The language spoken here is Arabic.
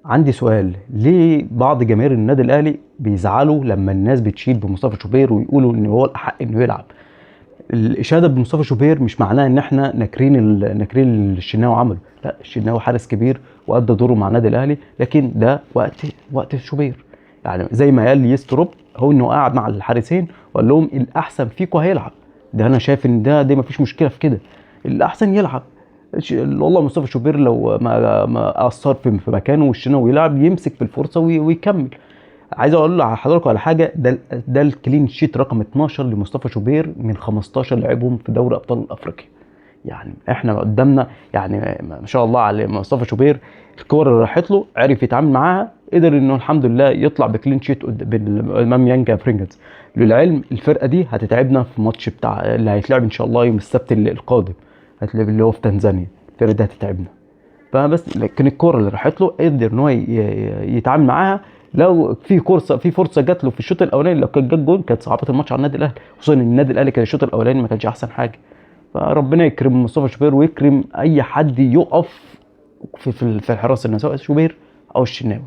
عندي سؤال، ليه بعض جماهير النادي الاهلي بيزعلوا لما الناس بتشيد بمصطفى شوبير ويقولوا ان هو الاحق انه يلعب؟ الاشاده بمصطفى شوبير مش معناه ان احنا ناكرين اللي الشناوي عمله، لا، الشناوي حارس كبير وادى دوره مع النادي الاهلي، لكن ده وقت شوبير. يعني زي ما قال يستروب، هو انه قاعد مع الحارسين وقال لهم الاحسن فيكم هيلعب. ده انا شايف ان ده مفيش مشكله في كده، الاحسن يلعب. والله مصطفى شوبير لو ما اثر في مكانه والشناوي يلعب، يمسك في الفرصه ويكمل. عايز اقول لحضرتك على حاجه، ده الكلين شيت رقم 12 لمصطفى شوبير من 15 لعبهم في دوري ابطال افريقيا. يعني احنا قدامنا، يعني ما شاء الله على مصطفى شوبير، الكور اللي راحت له عرف يتعامل معاها، قدر انه الحمد لله يطلع بكلين شيت امام يانجا فرينجز. للعلم الفرقه دي هتتعبنا في ماتش بتاع اللي هيتلعب ان شاء الله يوم السبت القادم، هتلعب اللي هو في تنزانيا. الفرقه دي هتتعبنا، فبس لكن الكرة اللي راحت له قدر ان هو يتعامل معاها. لو في فرصه جات له في الشوط الاولاني، لو كانت جت جول كانت صعبت الماتش على النادي الاهلي، خصوصا ان النادي الاهلي كان الشوط الاولاني ما كانش احسن حاجه. فربنا يكرم مصطفى شوبير ويكرم اي حد يقف في الحراسه، سواء شوبير او الشناوي.